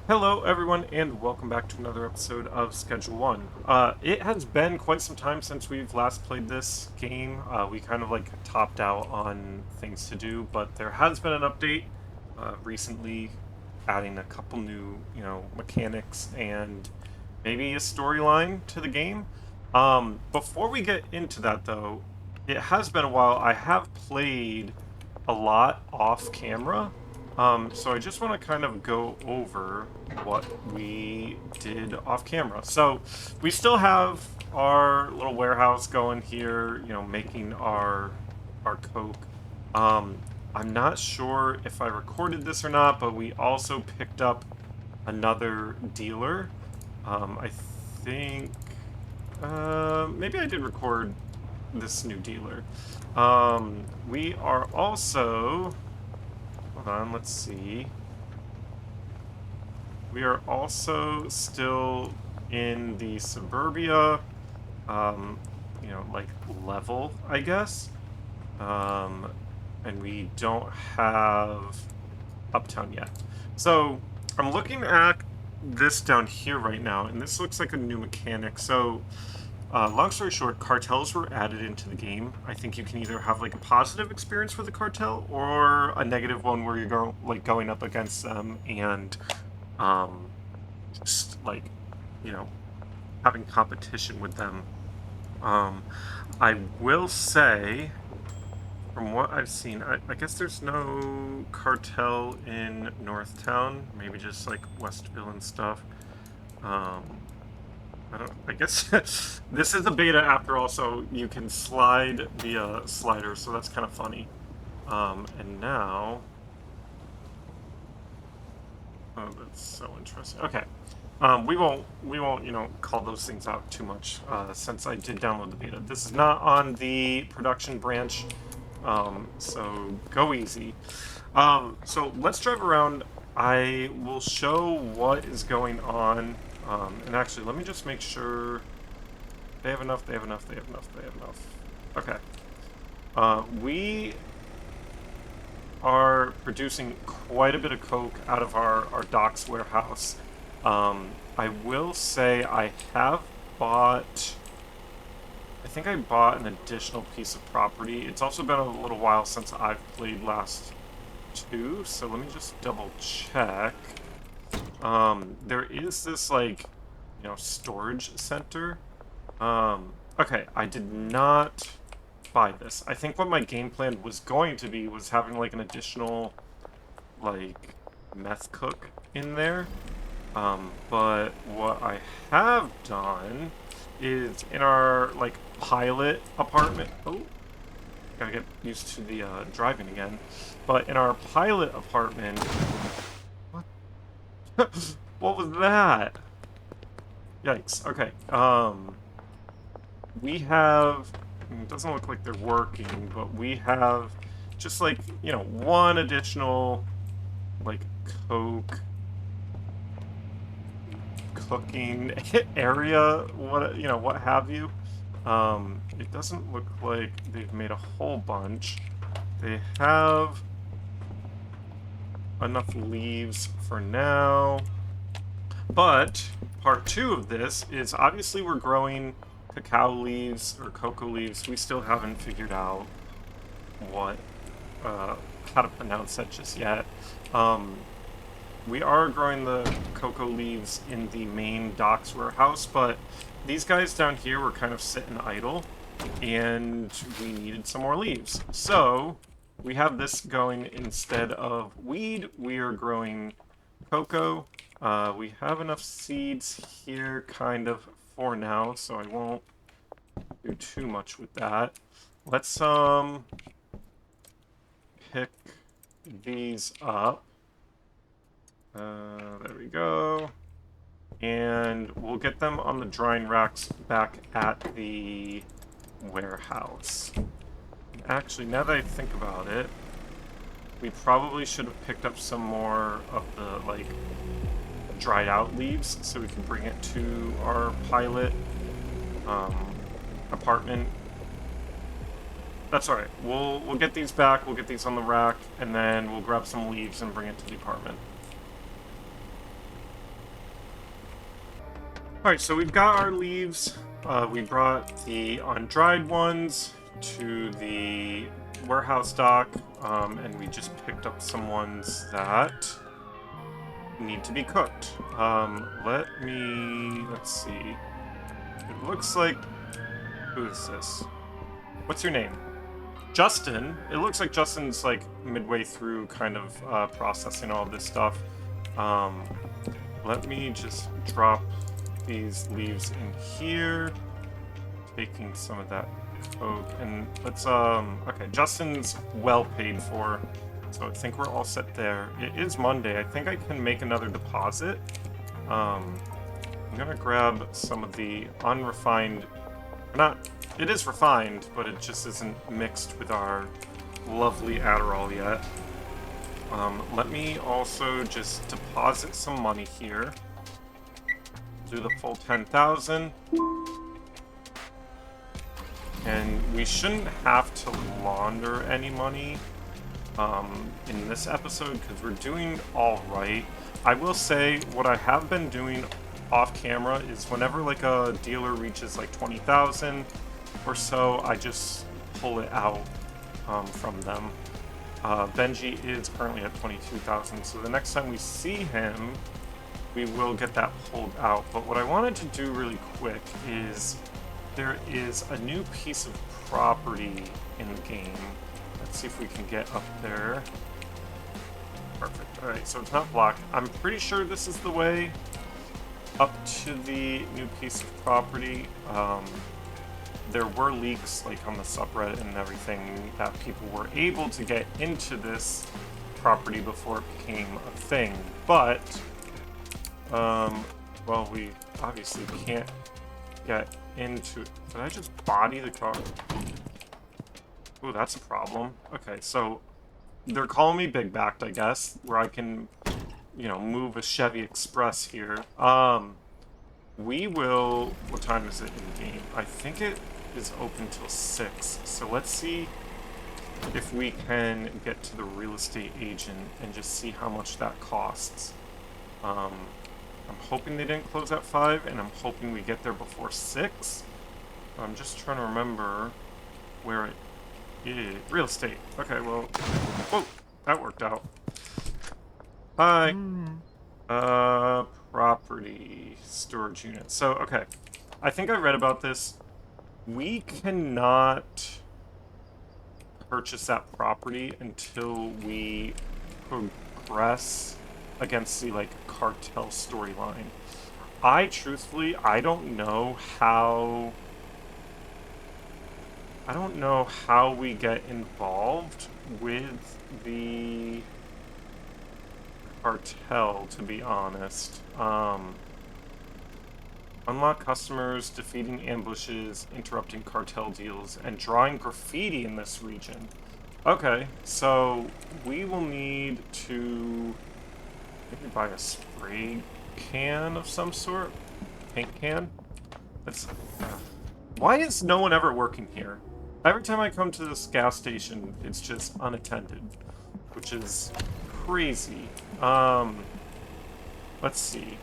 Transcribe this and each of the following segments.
Hello, everyone, and welcome back to another episode of Schedule One. It has been quite some time since we've last played this game. We kind of topped out on things to do, but there has been an update recently, adding a couple new, mechanics and maybe a storyline to the game. Before we get into that, though, it has been a while. I have played a lot off camera. So I just want to kind of go over what we did off camera. So we still have our little warehouse going here, making our coke. Um, I'm not sure if I recorded this or not, but we also picked up another dealer. I think maybe I did record this new dealer. We are also Hold on, let's see. We are also still in the suburbia, um, level, I guess. Um, and we don't have uptown yet. So I'm looking at this down here right now, and this looks like a new mechanic. So long story short, cartels were added into the game. I think you can either have like a positive experience with a cartel or a negative one where you're going up against them and um, just you know having competition with them. Um, I will say, from what I've seen, I guess there's no cartel in Northtown. Maybe just like Westville and stuff. Um, I guess this is a beta after all, so you can slide via slider, so that's kind of funny. And now, oh, that's so interesting. Okay, we won't, call those things out too much, since I did download the beta. This is not on the production branch, so go easy. So let's drive around. I will show what is going on. And actually, let me just make sure they have enough, they have enough, they have enough, they have enough. Okay. We are producing quite a bit of coke out of our docks warehouse. I will say I have bought. I think I bought an additional piece of property. It's also been a little while since I've played last two, so let me just double check. There is this storage center. Okay, I did not buy this. I think what my game plan was going to be was having like an additional like meth cook in there. But what I have done is in our like pilot apartment. Oh, gotta get used to the driving again. But in our pilot apartment, what? What was that? Yikes. Okay. We have. It doesn't look like they're working, but we have just like one additional like coke cooking area, what have you. It doesn't look like they've made a whole bunch. They have enough leaves for now, but part two of this is obviously we're growing cacao leaves or cocoa leaves. We still haven't figured out what how to pronounce that just yet. We are growing the cocoa leaves in the main docks warehouse, but these guys down here were kind of sitting idle, and we needed some more leaves. So we have this going instead of weed. We are growing cocoa. We have enough seeds here, kind of, for now, so I won't do too much with that. Let's pick these up. There we go. And we'll get them on the drying racks back at the warehouse. Actually, now that I think about it, we probably should have picked up some more of the, like, dried out leaves so we can bring it to our pilot apartment. That's alright. We'll get these back, we'll get these on the rack, and then we'll grab some leaves and bring it to the apartment. Alright, so we've got our leaves. We brought the undried ones to the warehouse dock, and we just picked up some ones that need to be cooked. Let's see. It looks like... Who is this? What's your name? Justin. It looks like Justin's like midway through kind of processing all this stuff. Let me just drop these leaves in here, taking some of that coke, and let's okay, Justin's well paid for, so I think we're all set there. It is Monday. I think I can make another deposit. I'm gonna grab some of the unrefined, it is refined, but it just isn't mixed with our lovely Adderall yet. Let me also just deposit some money here. Do the full 10,000. And we shouldn't have to launder any money in this episode because we're doing all right. I will say what I have been doing off camera is whenever like a dealer reaches like 20,000 or so, I just pull it out from them. Benji is currently at 22,000, so the next time we see him, we will get that pulled out. But what I wanted to do really quick is there is a new piece of property in the game. Let's see if we can get up there. Perfect. Alright, so it's not blocked. I'm pretty sure this is the way up to the new piece of property. There were leaks like on the subreddit and everything that people were able to get into this property before it became a thing. But well, we obviously can't get into it. Did I just body the car? Ooh, that's a problem. Okay, so they're calling me big backed, I guess, where I can, you know, move a Chevy Express here. We will... What time is it in game? I think it is open till 6. So let's see if we can get to the real estate agent and just see how much that costs. I'm hoping they didn't close at 5, and I'm hoping we get there before 6. I'm just trying to remember where it is. Real estate. Okay, well... Whoa! That worked out. Hi. Property. Storage unit. So, okay. I think I read about this. We cannot purchase that property until we progress against the, like, cartel storyline. Truthfully, I don't know how we get involved with the cartel, to be honest. Unlock customers, defeating ambushes, interrupting cartel deals, and drawing graffiti in this region. Okay, so we will need to maybe buy a spray can of some sort? Paint can? That's... why is no one ever working here? Every time I come to this gas station, it's just unattended, which is crazy. Let's see.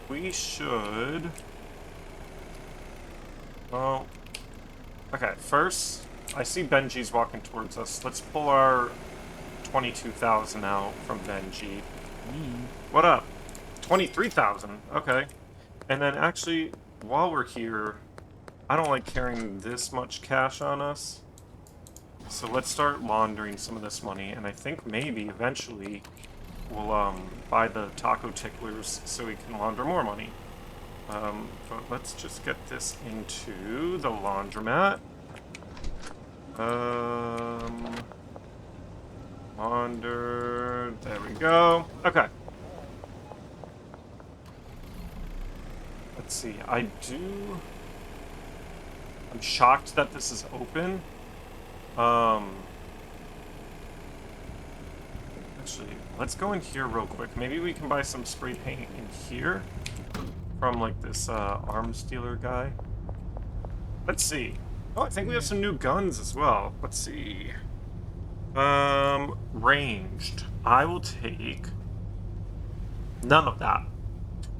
We should... Well... Okay, first, I see Benji's walking towards us. Let's pull our 22,000 out from Benji. What up? 23,000. Okay. And then actually, while we're here, I don't like carrying this much cash on us. So let's start laundering some of this money, and I think maybe eventually we'll buy the taco ticklers so we can launder more money. But let's just get this into the laundromat. Launder, there we go. Okay. Let's see, I'm shocked that this is open. Actually, let's go in here real quick. Maybe we can buy some spray paint in here from, like, this, arms dealer guy. Let's see. Oh, I think we have some new guns as well. Let's see. Ranged. I will take none of that.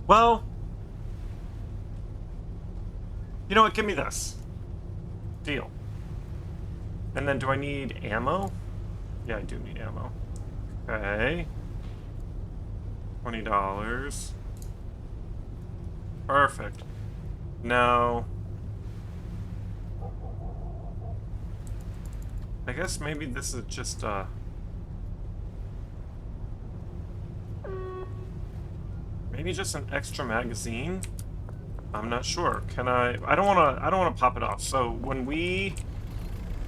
Well, you know what? Give me this. Deal. And then do I need ammo? Yeah, I do need ammo. Okay. $20. Perfect. Now, I guess maybe this is just maybe just an extra magazine. I'm not sure. Can I don't wanna pop it off. So when we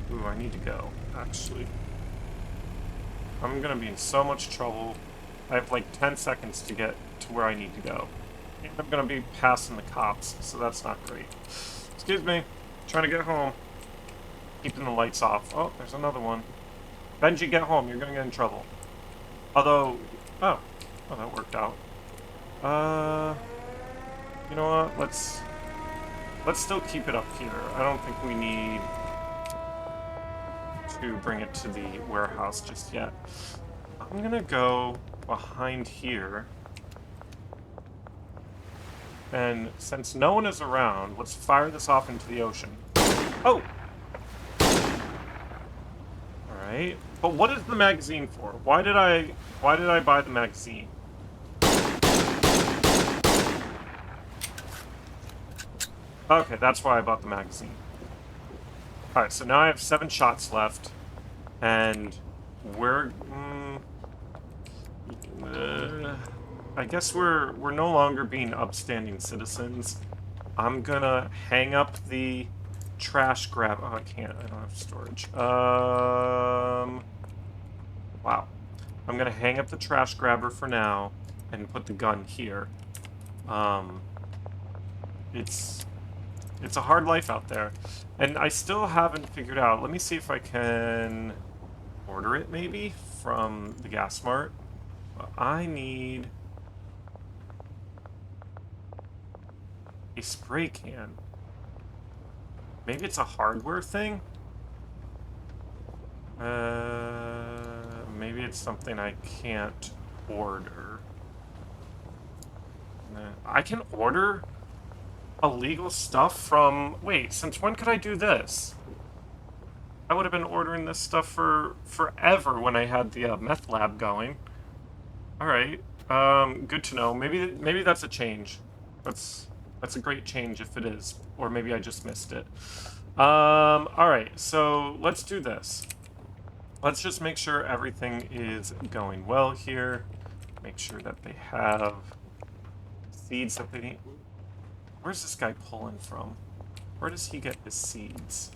ooh, I need to go, actually. I'm gonna be in so much trouble. I have like 10 seconds to get to where I need to go. And I'm gonna be passing the cops, so that's not great. Excuse me. Trying to get home. Keeping the lights off. Oh, there's another one. Benji, get home. You're gonna get in trouble. Although, oh, that worked out. You know what? Let's still keep it up here. I don't think we need to bring it to the warehouse just yet. I'm gonna go behind here. And since no one is around, let's fire this off into the ocean. Oh! Alright. But what is the magazine for? Why did I buy the magazine? Okay, that's why I bought the magazine. Alright, so now I have 7 shots left. And we're... I guess we're no longer being upstanding citizens. I'm gonna hang up the trash grab... Oh, I can't. I don't have storage. Wow. I'm gonna hang up the trash grabber for now and put the gun here. It's a hard life out there. And I still haven't figured out... Let me see if I can order it, maybe, from the gas mart. But I need a spray can. Maybe it's a hardware thing? Maybe it's something I can't order. I can order illegal stuff from... Wait, since when could I do this? I would have been ordering this stuff for forever when I had the meth lab going. Alright, good to know. Maybe that's a change. That's a great change if it is. Or maybe I just missed it. Alright, so let's do this. Let's just make sure everything is going well here. Make sure that they have seeds that they need. Where's this guy pulling from? Where does he get his seeds?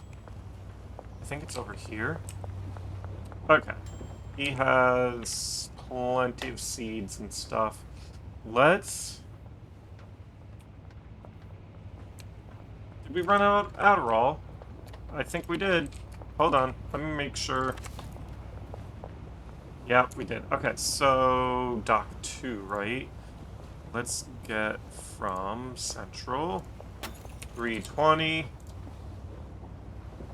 I think it's over here. Okay. He has plenty of seeds and stuff. Let's... Did we run out of Adderall? I think we did. Hold on. Let me make sure. Yeah, we did. Okay, so Doc 2, right? Let's get from Central. 320.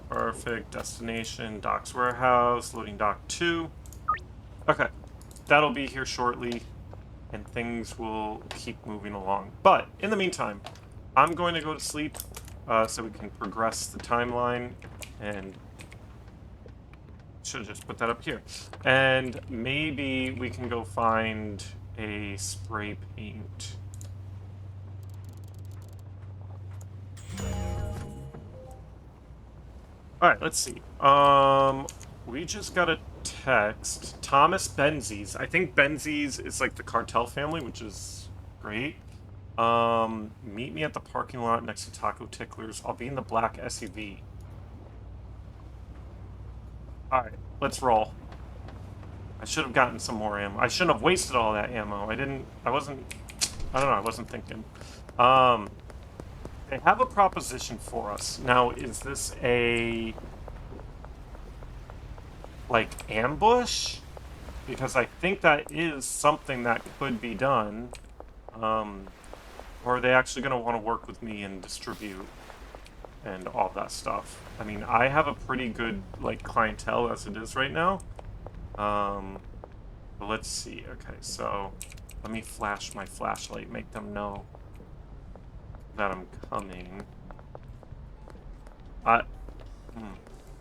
Perfect. Destination, Doc's Warehouse, loading Doc 2. Okay. That'll be here shortly, and things will keep moving along. But, in the meantime, I'm going to go to sleep, so we can progress the timeline, and... Should have just put that up here. And maybe we can go find a spray paint. Alright, let's see. We just got a text. Thomas Benzies. I think Benzies is like the Cartel family, which is great. Meet me at the parking lot next to Taco Ticklers. I'll be in the black SUV. Alright, let's roll. I should have gotten some more ammo. I shouldn't have wasted all that ammo. I don't know, I wasn't thinking. They have a proposition for us. Now, is this a... like, ambush? Because I think that is something that could be done. Or are they actually going to want to work with me and distribute and all that stuff? I mean, I have a pretty good, like, clientele as it is right now. But let's see. Okay, so Let me flash my flashlight, make them know that I'm coming.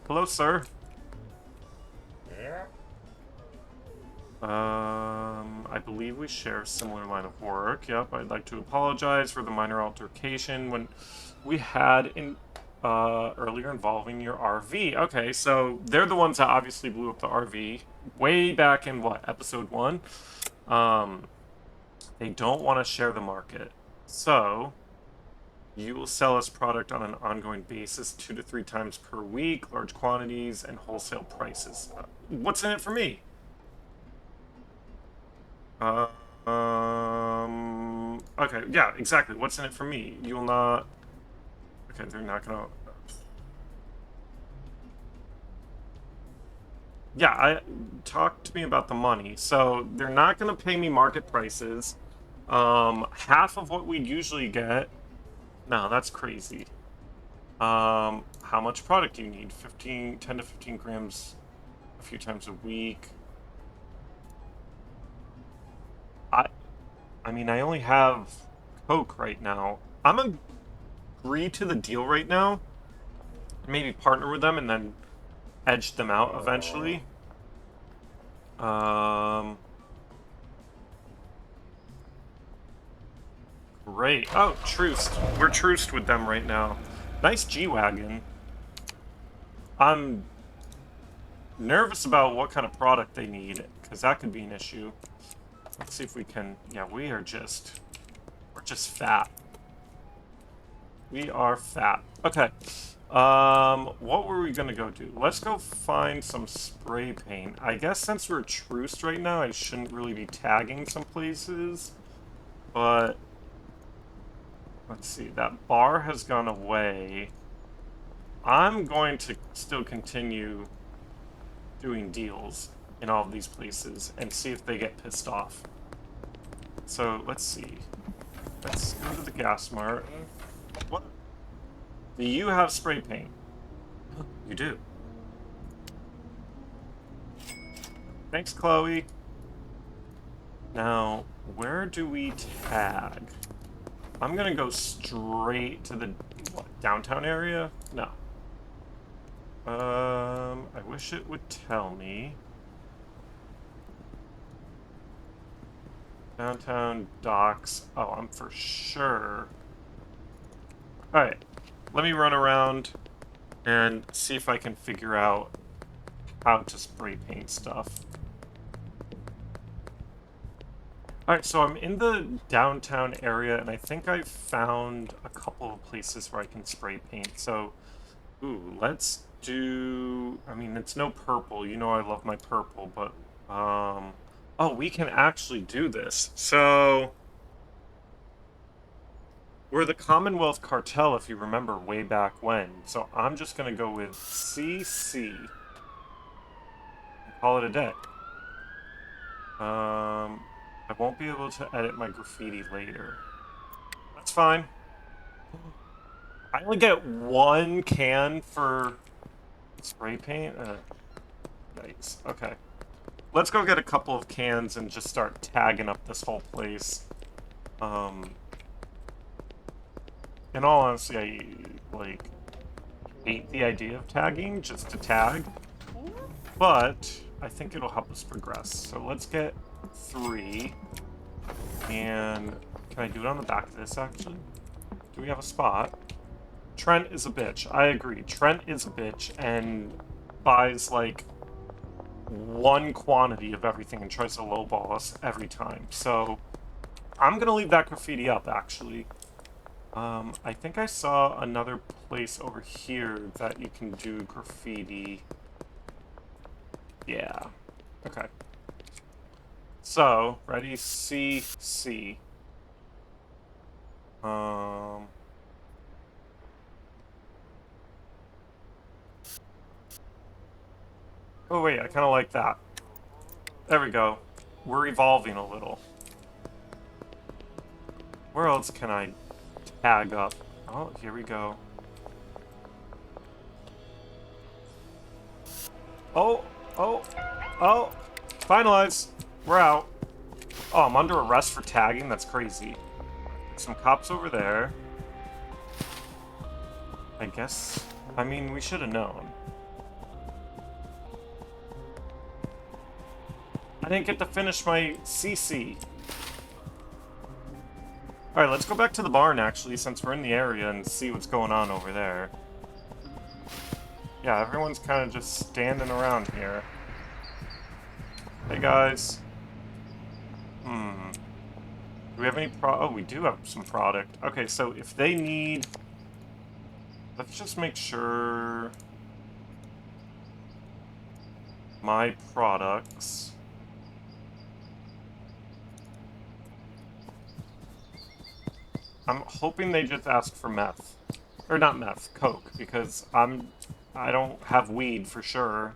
Hello, sir. Yeah. I believe we share a similar line of work. Yep, I'd like to apologize for the minor altercation when we had in earlier involving your RV. Okay, so they're the ones that obviously blew up the RV way back in what, episode 1? Um, they don't want to share the market. So, you will sell us product on an ongoing basis 2 to 3 times per week, large quantities, and wholesale prices. What's in it for me? Uh, okay, yeah, exactly. What's in it for me? You'll not... Okay, they're not gonna... Yeah, talk to me about the money. So, they're not gonna pay me market prices. Half of what we'd usually get... No, that's crazy. How much product do you need? 10 to 15 grams a few times a week. I I mean, I only have Coke right now. I'm gonna agree to the deal right now. Maybe partner with them and then edge them out eventually. Um, Great. Oh, truced. We're truced with them right now. Nice G-Wagon. I'm nervous about what kind of product they need, because that could be an issue. Let's see if we can... Yeah, we're just fat. We are fat. Okay. What were we gonna go do? Let's go find some spray paint. I guess since we're truced right now, I shouldn't really be tagging some places. But... Let's see. That bar has gone away. I'm going to still continue doing deals in all of these places and see if they get pissed off. So, let's see. Let's go to the gas mart. What? Do you have spray paint? You do. Thanks, Chloe. Now, where do we tag? I'm gonna go straight to the, what, downtown area? No. I wish it would tell me. Downtown docks. Oh, I'm for sure. Alright. Let me run around and see if I can figure out how to spray paint stuff. Alright, so I'm in the downtown area, and I think I've found a couple of places where I can spray paint. So, ooh, let's do... I mean, it's no purple. You know I love my purple, but... Oh, we can actually do this. So... We're the Commonwealth Cartel, if you remember, way back when. So I'm just gonna go with CC. And call it a day. I won't be able to edit my graffiti later. That's fine. I only get 1 can for spray paint? Yikes. Okay. Let's go get a couple of cans and just start tagging up this whole place. In all honesty, I, like, hate the idea of tagging, just to tag. But I think it'll help us progress. So let's get 3. And can I do it on the back of this, actually? Do we have a spot? Trent is a bitch. I agree. Trent is a bitch and buys, like, 1 quantity of everything and tries to lowball us every time. So I'm going to leave that graffiti up, actually. I think I saw another place over here that you can do graffiti. Yeah. Okay. So, ready? C, C. Oh wait, I kind of like that. There we go. We're evolving a little. Where else can I tag up? Oh, here we go. Oh, oh, oh! Finalize! We're out. Oh, I'm under arrest for tagging? That's crazy. Some cops over there. I guess... I mean, we should have known. I didn't get to finish my CC. Alright, let's go back to the barn, actually, since we're in the area, and see what's going on over there. Yeah, everyone's kind of just standing around here. Hey, guys. Do we have any oh, we do have some product. Okay, so if they need... Let's just make sure... My products... I'm hoping they just ask for meth. Or not meth, coke, because I don't have weed for sure.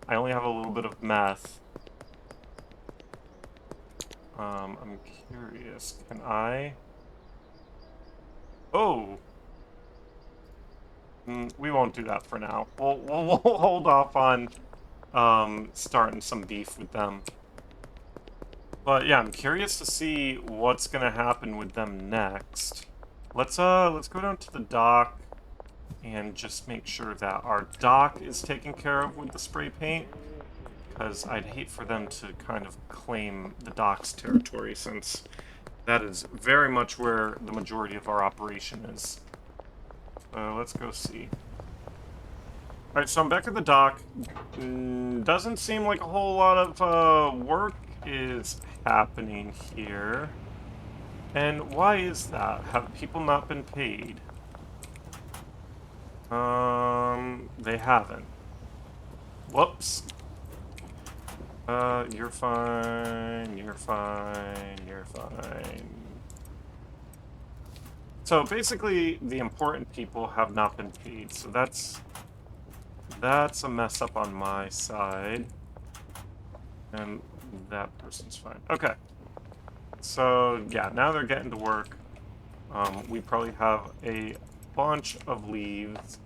I only have a little bit of meth. I'm curious, can I... Oh! We won't do that for now. We'll hold off on starting some beef with them. But yeah, I'm curious to see what's gonna happen with them next. Let's go down to the dock and just make sure that our dock is taken care of with the spray paint, because I'd hate for them to kind of claim the dock's territory, since that is very much where the majority of our operation is. Let's go see. Alright, so I'm back at the dock. Doesn't seem like a whole lot of work is happening here. And why is that? Have people not been paid? They haven't. Whoops. You're fine, you're fine, you're fine. So basically, the important people have not been paid, so that's a mess up on my side. And that person's fine. Okay. So, yeah, now they're getting to work. We probably have a bunch of leaves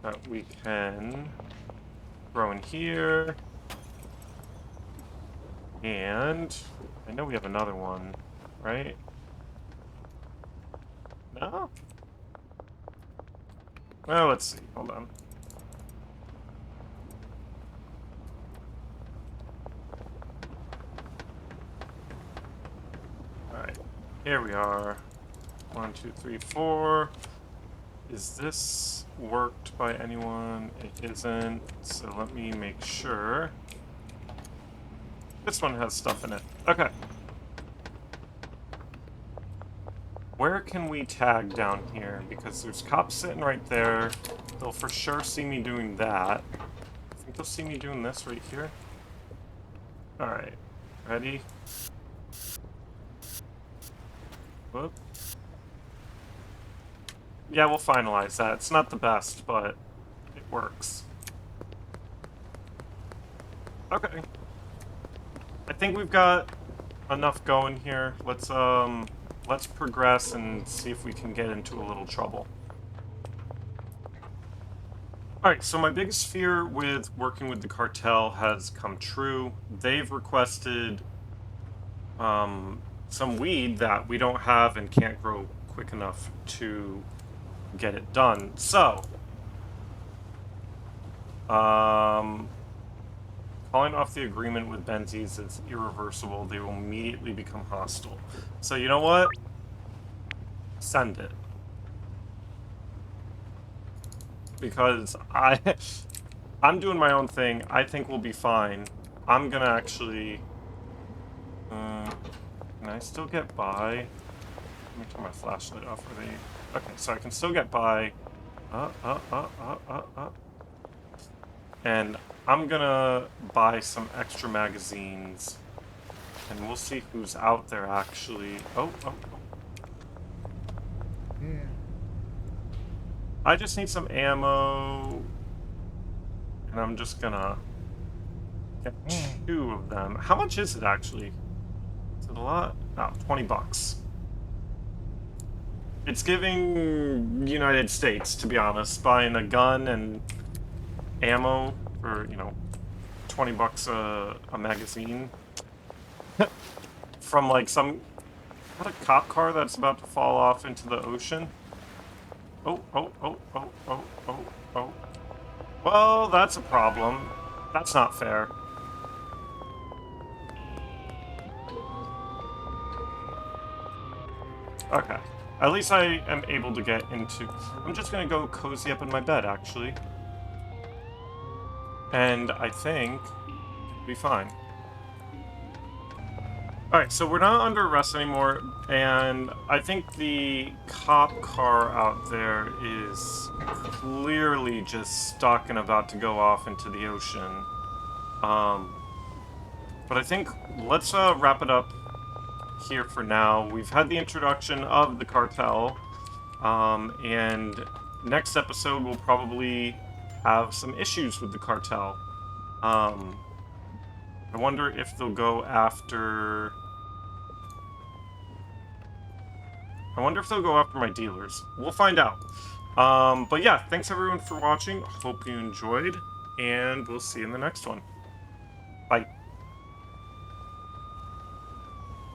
that we can throw in here. And I know we have another one, right? No? Well, let's see. Hold on. Alright. Here we are. 1, 2, 3, 4. Is this worked by anyone? It isn't. So let me make sure. This one has stuff in it. Okay. Where can we tag down here? Because there's cops sitting right there. They'll for sure see me doing that. I think they'll see me doing this right here. Alright. Ready? Whoop. Yeah, we'll finalize that. It's not the best, but it works. Okay. I think we've got enough going here. Let's progress and see if we can get into a little trouble. Alright, so my biggest fear with working with the cartel has come true. They've requested some weed that we don't have and can't grow quick enough to get it done. So, calling off the agreement with Benzies is irreversible. They will immediately become hostile. So you know what? Send it. Because I'm doing my own thing. I think we'll be fine. I'm gonna actually... can I still get by? Let me turn my flashlight off. Are they... Okay, so I can still get by. And I'm gonna buy some extra magazines. And we'll see who's out there, actually. Oh. Yeah. I just need some ammo. And I'm just gonna get 2 of them. How much is it, actually? Is it a lot? Oh, 20 bucks. It's giving United States, to be honest, buying a gun and ammo for, 20 bucks a magazine from like some... Is that a cop car that's about to fall off into the ocean? Oh, oh, oh, oh, oh, oh, oh. Well, that's a problem. That's not fair. Okay. At least I am able to get into... I'm just gonna go cozy up in my bed, actually. And I think it'll be fine. Alright, so we're not under arrest anymore, and I think the cop car out there is clearly just stuck and about to go off into the ocean. But I think let's wrap it up here for now. We've had the introduction of the cartel, and next episode we'll probably have some issues with the cartel. I wonder if they'll go after... I wonder if they'll go after my dealers. We'll find out. But yeah, thanks everyone for watching. Hope you enjoyed, and we'll see you in the next one. Bye.